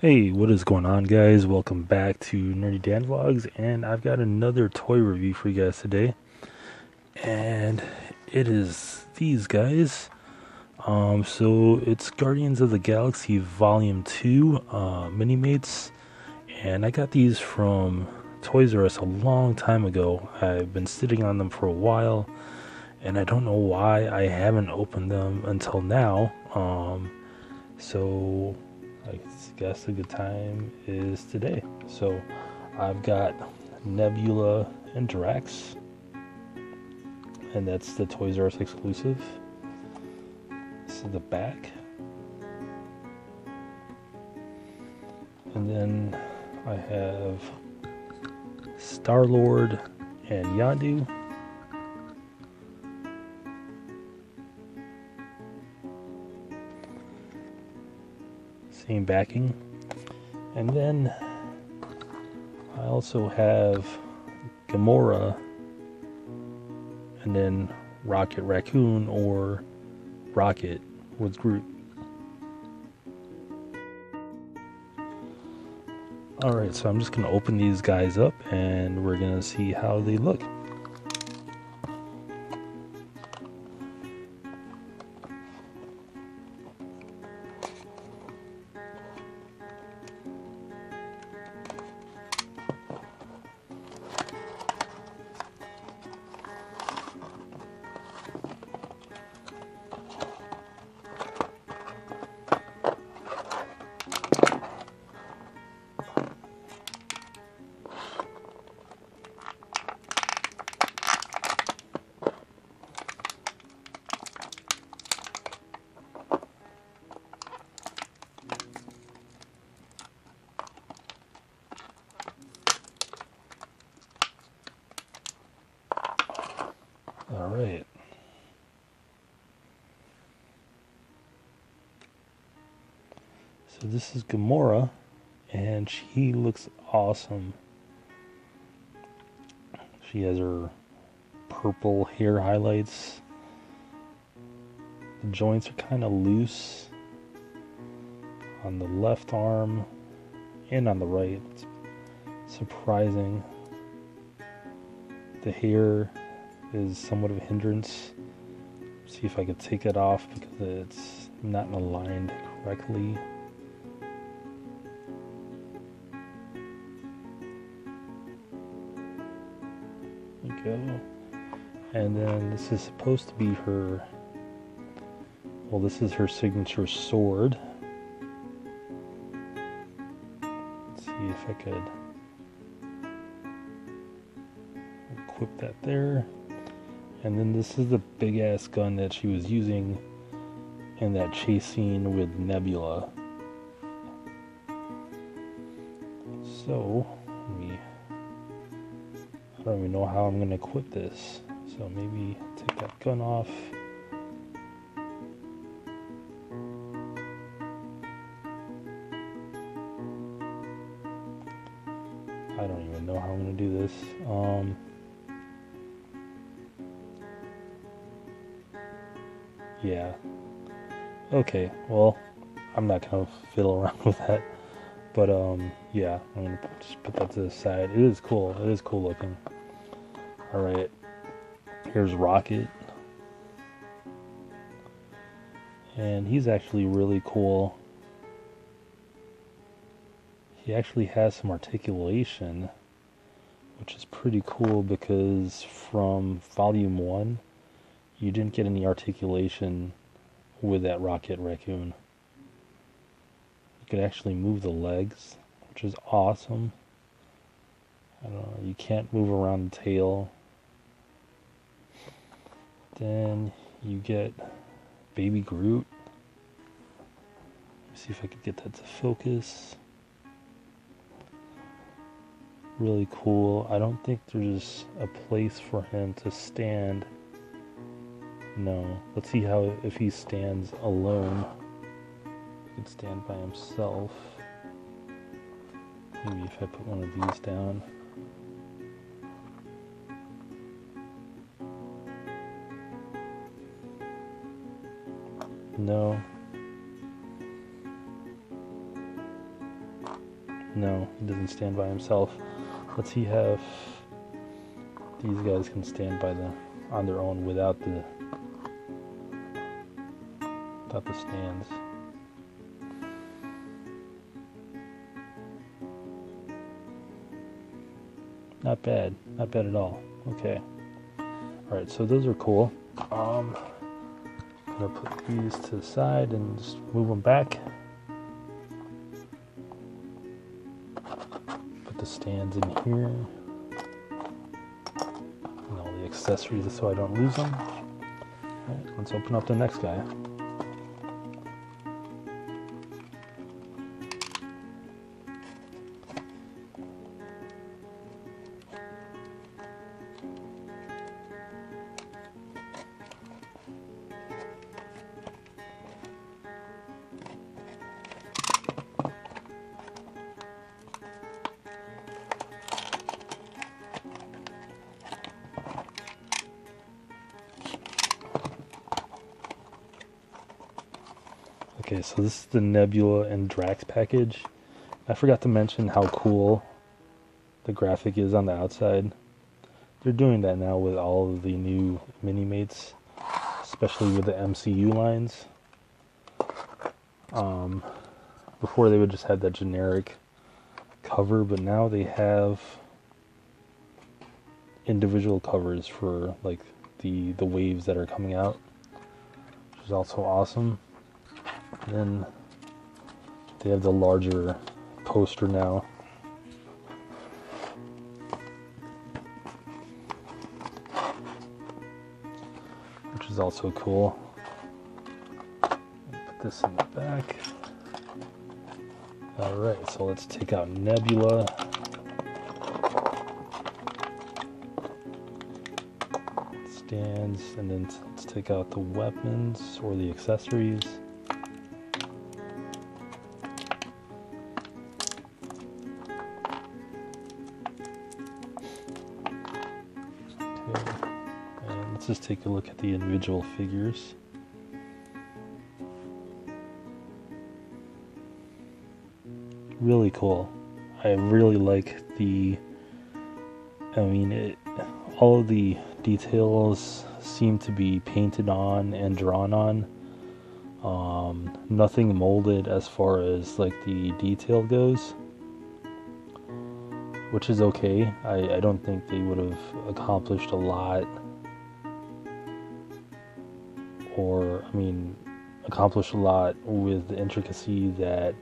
Hey, what is going on, guys? Welcome back to Nerdy Dan Vlogs, and I've got another toy review for you guys today. And it is these guys. So it's Guardians of the Galaxy Vol.2 Minimates, and I got these from Toys R Us a long time ago. I've been sitting on them for a while, and I don't know why I haven't opened them until now. So I guess a good time is today. So I've got Nebula and Drax, and that's the Toys R Us exclusive. This is the back. And then I have Star-Lord and Yondu. Same backing. And then I also have Gamora and then Rocket Raccoon or Rocket with Groot. Alright, so I'm just going to open these guys up and we're going to see how they look. Alright. So this is Gamora, and she looks awesome. She has her purple hair highlights. The joints are kind of loose on the left arm and on the right. It's surprising. The hair is somewhat of a hindrance. See if I could take it off because it's not aligned correctly. There we go. And then this is supposed to be her, well, this is her signature sword. Let's see if I could equip that there. And then this is the big ass gun that she was using in that chase scene with Nebula. So, I don't even know how I'm gonna equip this. So maybe take that gun off. I don't even know how I'm gonna do this. Yeah. Okay, well, I'm not gonna fiddle around with that. But, yeah, I'm gonna just put that to the side. It is cool. It is cool looking. Alright. Here's Rocket. And he's actually really cool. He actually has some articulation, which is pretty cool because from Volume 1, you didn't get any articulation with that Rocket Raccoon. You could actually move the legs, which is awesome. I don't know, you can't move around the tail. Then you get Baby Groot. Let me see if I could get that to focus. Really cool. I don't think there's a place for him to stand. No. Let's see how if he stands alone. He can stand by himself. Maybe if I put one of these down. No. No, he doesn't stand by himself. Let's see if these guys can stand on their own without the stands. Not bad at all. Okay. Alright, so those are cool. I'm gonna put these to the side and just move them back. Put the stands in here. And all the accessories so I don't lose them. Alright, let's open up the next guy. Okay, so this is the Nebula and Drax package. I forgot to mention how cool the graphic is on the outside. They're doing that now with all of the new Minimates, especially with the MCU lines. Before they would just have that generic cover, but now they have individual covers for like the waves that are coming out, which is also awesome. And then they have the larger poster now. Which is also cool. Put this in the back. Alright, so let's take out Nebula. Stands, and then let's take out the weapons or the accessories. Let's just take a look at the individual figures. Really cool. I really like all of the details seem to be painted on and drawn on. Nothing molded as far as like the detail goes, which is okay. I don't think they would have accomplished a lot, accomplished a lot with the intricacy that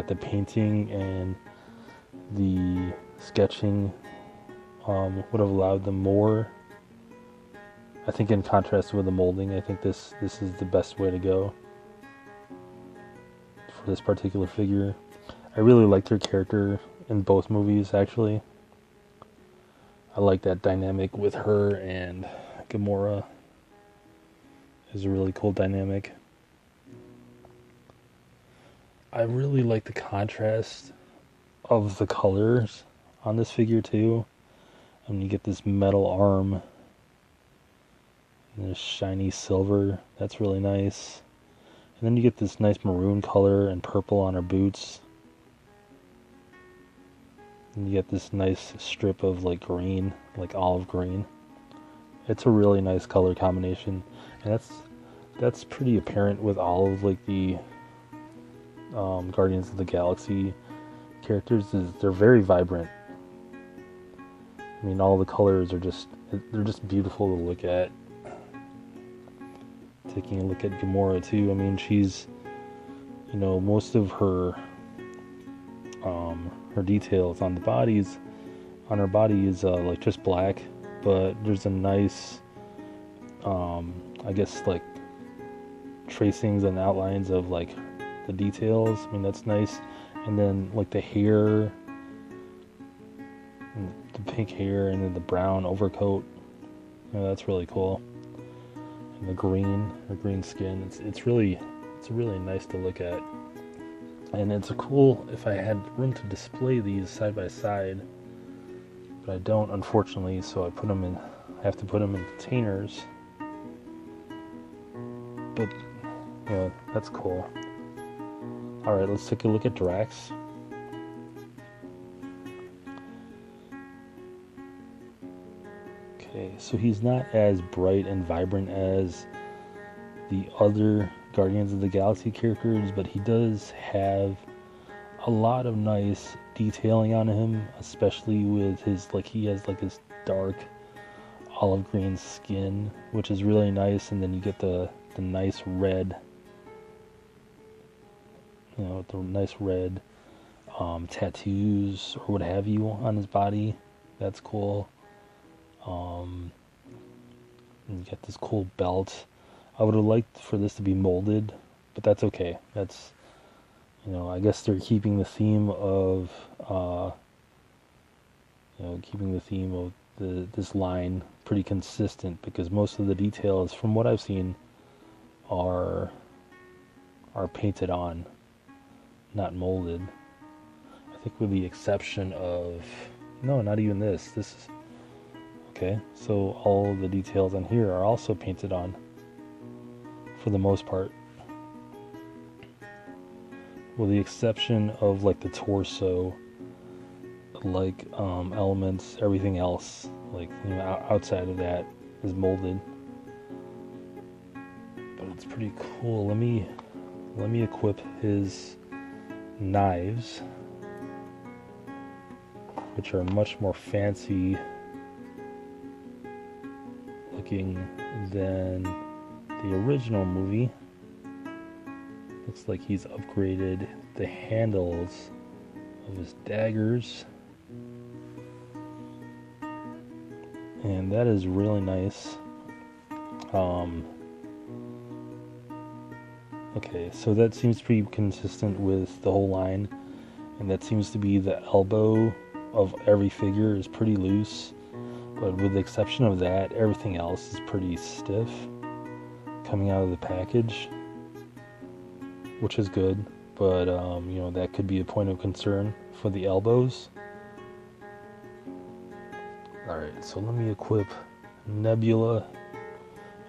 the painting and the sketching would have allowed them more. I think in contrast with the molding, I think this is the best way to go for this particular figure. I really liked her character in both movies, actually. I like that dynamic with her and Gamora. Is a really cool dynamic. I really like the contrast of the colors on this figure too. And you get this metal arm and this shiny silver. That's really nice. And then you get this nice maroon color and purple on her boots. And you get this nice strip of like green, like olive green. It's a really nice color combination, and that's pretty apparent with all of like the Guardians of the Galaxy characters. They're very vibrant. I mean, all the colors are they're just beautiful to look at. Taking a look at Gamora too. I mean, she's, most of her details on her body is like just black, but there's a nice I guess like tracings and outlines of like the details. I mean, that's nice. And then like the hair, and the pink hair, and then the brown overcoat, that's really cool. And her green skin, it's really nice to look at. And it's cool if I had room to display these side by side, but I don't, unfortunately, so I have to put them in containers. But, that's cool. Alright, let's take a look at Drax. Okay, so he's not as bright and vibrant as the other Guardians of the Galaxy characters, but he does have a lot of nice detailing on him, especially with his, like, he has like this dark olive green skin, which is really nice, and then you get the nice red, you know, the nice red tattoos or what have you on his body. That's cool. And you get this cool belt. I would have liked for this to be molded, but that's okay. That's, you know, I guess they're keeping the theme of, this line pretty consistent, because most of the details, from what I've seen, are painted on, not molded. I think with the exception of, no, not even this. This is okay. So all the details on here are also painted on, for the most part, with the exception of like the torso, like elements. Everything else, like, you know, outside of that is molded. But it's pretty cool. Let me equip his knives, which are much more fancy looking than the original movie. Looks like he's upgraded the handles of his daggers, and that is really nice. Okay, so that seems pretty consistent with the whole line, and that seems to be the elbow of every figure is pretty loose, but with the exception of that, everything else is pretty stiff coming out of the package, which is good. But you know, that could be a point of concern for the elbows. Alright, so let me equip Nebula,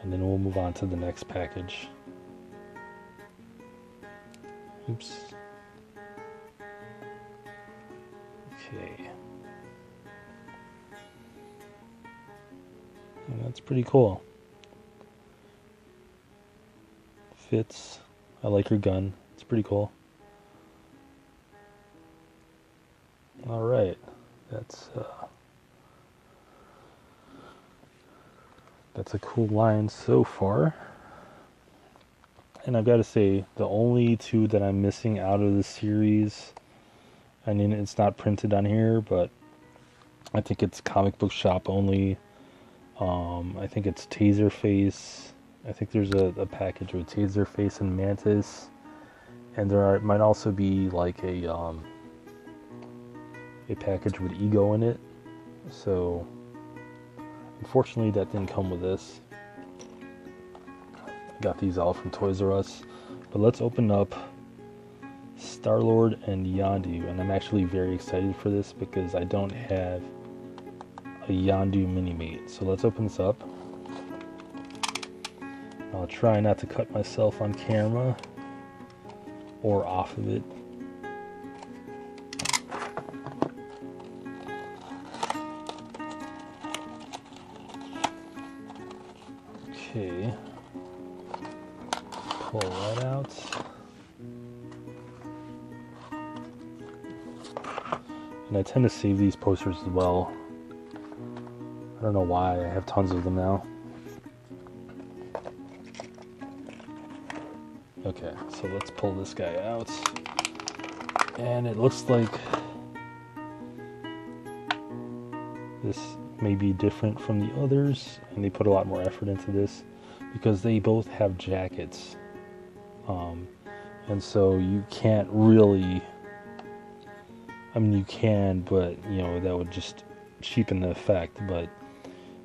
and then we'll move on to the next package. Oops. Okay. And that's pretty cool. Fits. I like your gun. It's pretty cool. Alright. That's a cool line so far. And I've got to say, the only two that I'm missing out of the series, I mean, it's not printed on here, but I think it's comic book shop only. I think it's Taserface. I think there's a package with Taserface and Mantis, and might also be like a package with Ego in it. So unfortunately, that didn't come with this. Got these all from Toys R Us. But let's open up Star-Lord and Yondu, and I'm actually very excited for this because I don't have a Yondu Minimate. So let's open this up. I'll try not to cut myself on camera or off of it. Okay. Pull that out. And I tend to save these posters as well. I don't know why, I have tons of them now. Okay, so let's pull this guy out. And it looks like this may be different from the others, and they put a lot more effort into this because they both have jackets. And so you can't really, I mean, you can, but, you know, that would just cheapen the effect, but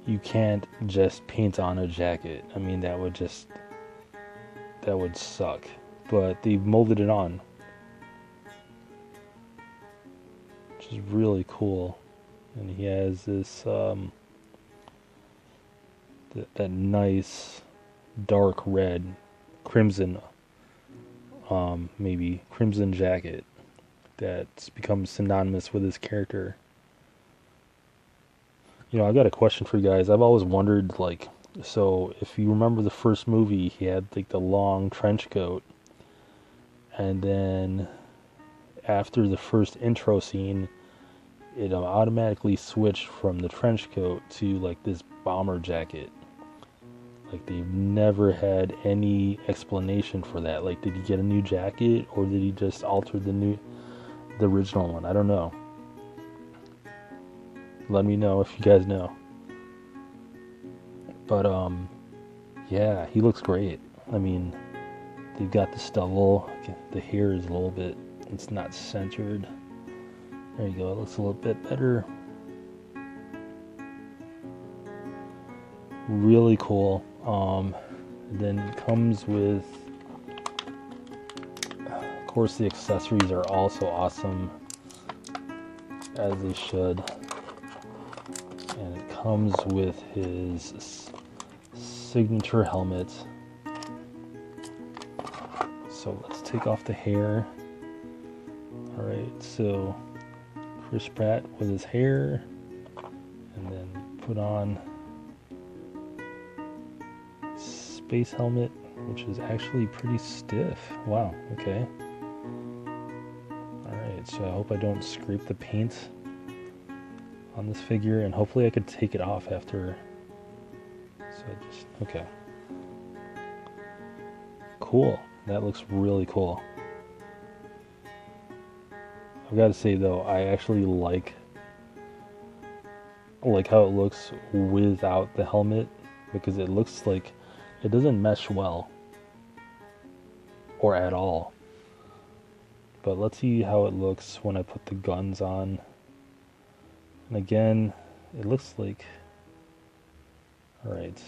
you can't just paint on a jacket. I mean, that would suck. But they molded it on, which is really cool. And he has this that nice dark red, crimson maybe Crimson Jacket that's become synonymous with his character. I got a question for you guys. I've always wondered, like, so if you remember the first movie, he had like the long trench coat, and then after the first intro scene, it automatically switched from the trench coat to like this bomber jacket. Like, they've never had any explanation for that. Like, did he get a new jacket, or did he just alter the original one? I don't know. Let me know if you guys know. But yeah, he looks great. I mean, they've got the stubble. The hair is a little bit, it's not centered. There you go. It looks a little bit better. Really cool. Then it comes with, of course, the accessories are also awesome, as they should. And it comes with his signature helmet. So let's take off the hair. Alright, so Chris Pratt with his hair, and then put on space helmet, which is actually pretty stiff. Wow, okay. Alright, so I hope I don't scrape the paint on this figure, and hopefully I could take it off after. So okay. Cool. That looks really cool. I've got to say though, I actually like how it looks without the helmet, because it looks like it doesn't mesh well, or at all. But let's see how it looks when I put the guns on. And again, it looks like, alright.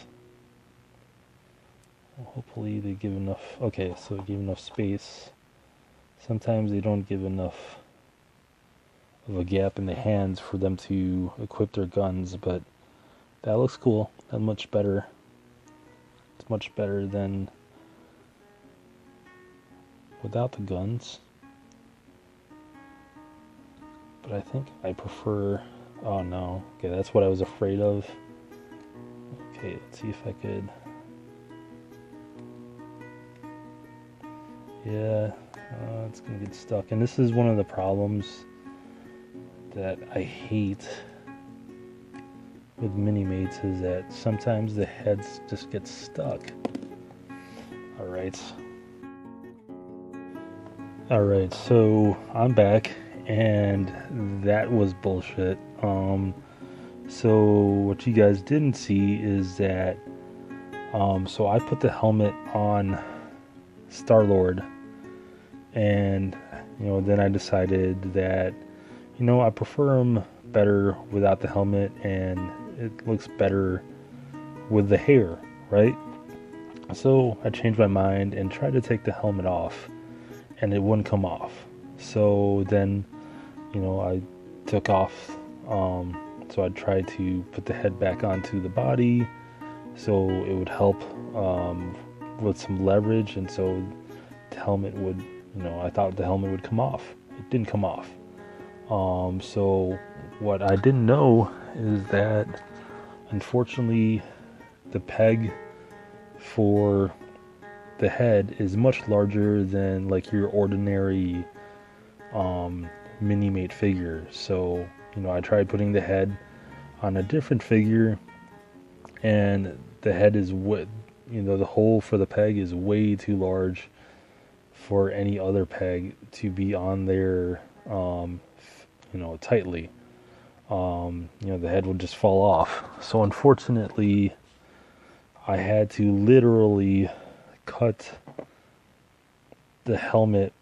Well, hopefully they give enough, okay, so give enough space. Sometimes they don't give enough of a gap in the hands for them to equip their guns, but that looks cool. That's much better. It's much better than without the guns. But I think I prefer, oh no, okay, that's what I was afraid of. Okay, let's see if I could, yeah, it's gonna get stuck. And this is one of the problems that I hate with Minimates, is that sometimes the heads just get stuck. Alright, so I'm back, and that was bullshit. So what you guys didn't see is that, so I put the helmet on Star-Lord, and, then I decided that, I prefer him better without the helmet, and it looks better with the hair, right? So I changed my mind and tried to take the helmet off, and it wouldn't come off. So then, I took off, so I tried to put the head back onto the body, so it would help with some leverage, and so the helmet would, I thought the helmet would come off. It didn't come off. So what I didn't know is that, unfortunately, the peg for the head is much larger than like your ordinary Minimate figure. So, I tried putting the head on a different figure, and the head is the hole for the peg is way too large for any other peg to be on there, tightly. The head would just fall off. So unfortunately, I had to literally cut the helmet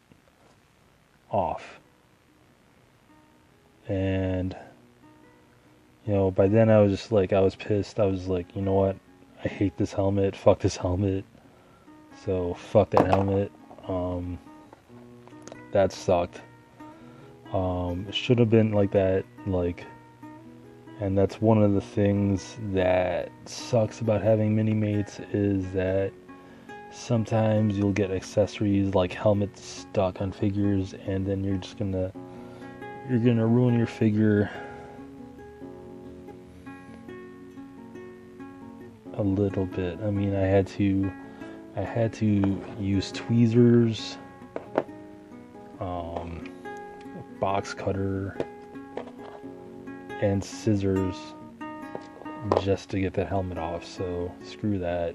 off. And, by then I was just like, I was pissed. I was like, you know what? I hate this helmet. Fuck this helmet. So, fuck that helmet. That sucked. It should have been like that, and that's one of the things that sucks about having Minimates, is that sometimes you'll get accessories like helmets stuck on figures, and then you're gonna ruin your figure a little bit. I mean, I had to use tweezers, box cutter, and scissors just to get that helmet off. So screw that.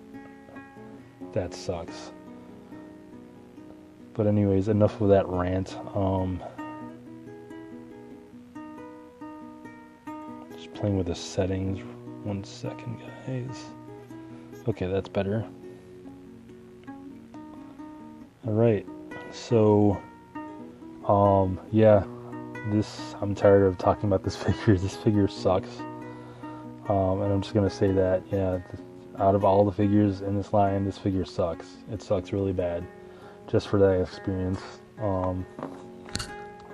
That sucks. But anyways, enough of that rant. Just playing with the settings. 1 second, guys. Okay, that's better. Alright, so yeah, I'm tired of talking about this figure. This figure sucks. And I'm just gonna say that, yeah, out of all the figures in this line, this figure sucks. It sucks really bad. Just for that experience,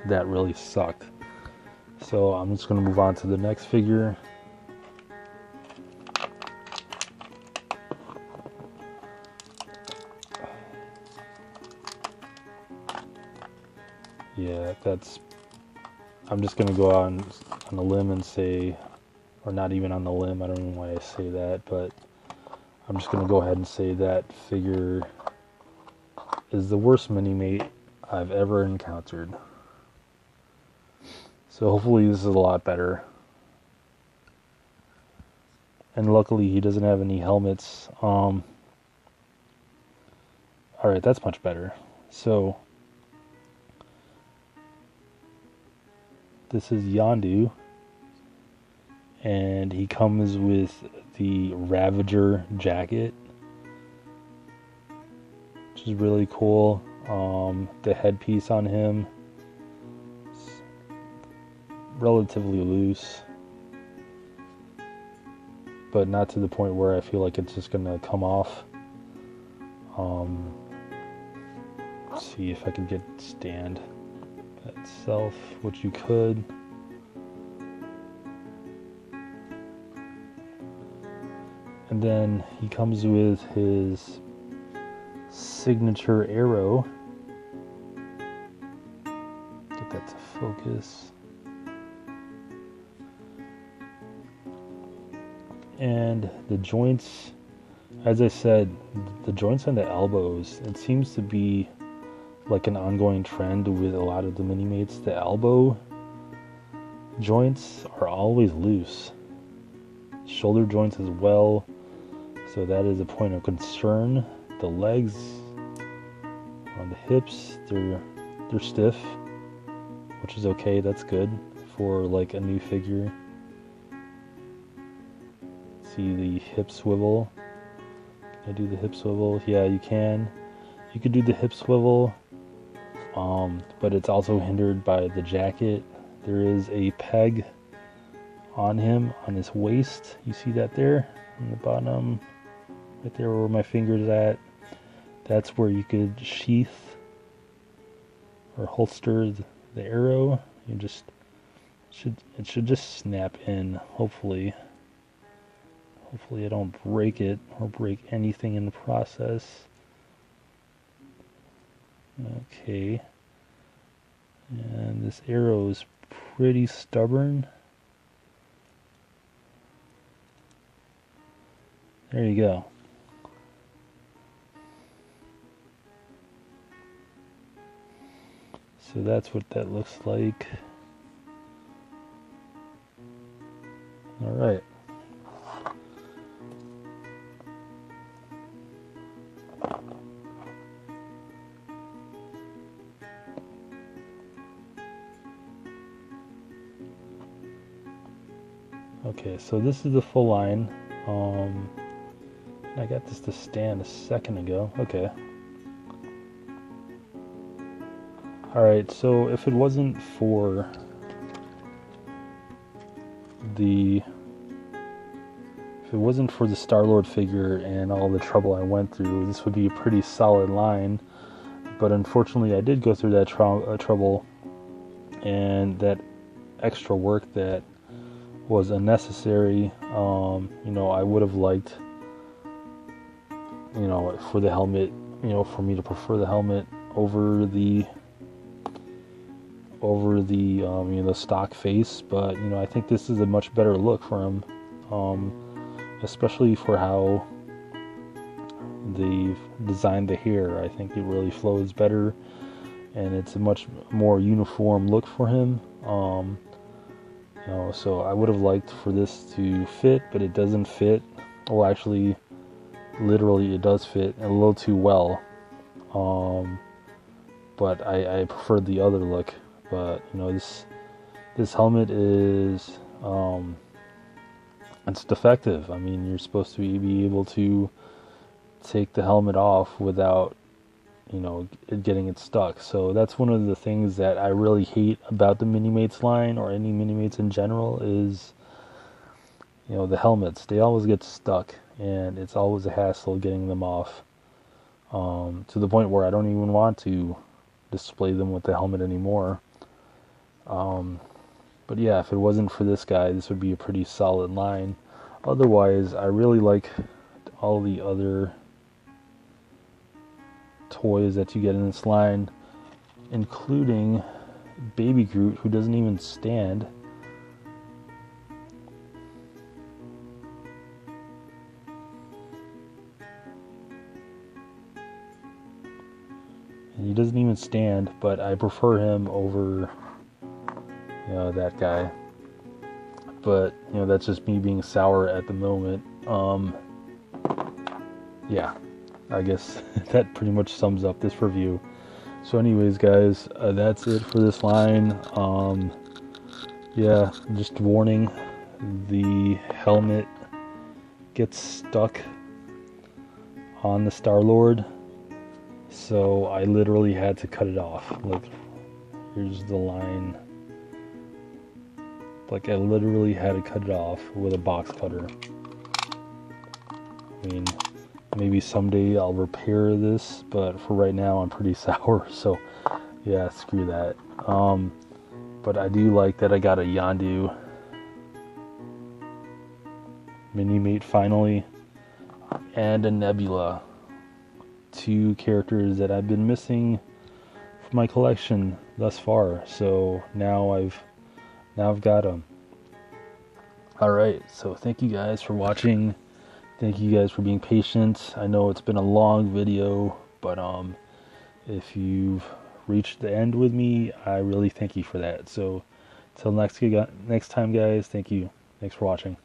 that really sucked. So I'm just gonna move on to the next figure. Yeah, I'm just gonna go on a limb and say, or not even on the limb, I don't know why I say that, but I'm just gonna go ahead and say that figure is the worst Minimate I've ever encountered. So hopefully this is a lot better. And luckily he doesn't have any helmets. Alright, that's much better. So this is Yondu, and he comes with the Ravager jacket, which is really cool. The headpiece on him is relatively loose, but not to the point where I feel like it's just gonna come off. Let's see if I can get stand itself, which you could. And then he comes with his signature arrow. Get that to focus. And the joints, as I said, the joints on the elbows, it seems to be like an ongoing trend with a lot of the Minimates. The elbow joints are always loose. Shoulder joints as well. So that is a point of concern. The legs on the hips, they're stiff, which is okay. That's good for like a new figure. See the hip swivel. Can I do the hip swivel? Yeah, you can. You could do the hip swivel, but it's also hindered by the jacket. There is a peg on him, on his waist. You see that there on the bottom, right there where my finger's at. That's where you could sheath or holster the arrow. It should just snap in. Hopefully I don't break it or break anything in the process. Okay. And this arrow is pretty stubborn. There you go. So that's what that looks like. All right. Okay, so this is the full line. I got this to stand a second ago. Okay. Alright, so if it wasn't for the Star-Lord figure and all the trouble I went through, this would be a pretty solid line. But unfortunately I did go through that trouble and that extra work that was unnecessary. I would have liked you know, for the helmet, you know, for me to prefer the helmet over the you know, the stock face. But you know, I think this is a much better look for him, especially for how they've designed the hair. I think it really flows better, and it's a much more uniform look for him. You know, so I would have liked for this to fit, but it doesn't fit. Well, actually, literally, it does fit a little too well. But I prefer the other look. But you know, this helmet is it's defective. I mean, you're supposed to be able to take the helmet off without, you know, getting it stuck. So that's one of the things that I really hate about the Minimates line, or any Minimates in general, is, you know, the helmets. They always get stuck, and it's always a hassle getting them off, to the point where I don't even want to display them with the helmet anymore. But yeah, if it wasn't for this guy, this would be a pretty solid line. Otherwise, I really like all the other toys that you get in this line, including Baby Groot, who doesn't even stand. And he doesn't even stand, but I prefer him over, you know, that guy. But you know, that's just me being sour at the moment. Yeah, I guess that pretty much sums up this review. So anyways, guys, that's it for this line. Yeah, just warning, the helmet gets stuck on the Star-Lord, so I literally had to cut it off. Look, here's the line. Like, I literally had to cut it off with a box cutter. I mean, maybe someday I'll repair this, but for right now I'm pretty sour, so yeah, screw that. But I do like that I got a Yondu Minimate finally, and a Nebula. Two characters that I've been missing from my collection thus far, so now I've got them. Alright, so thank you guys for watching. Thank you guys for being patient. I know it's been a long video, but if you've reached the end with me, I really thank you for that. So till next time, guys, thank you. Thanks for watching.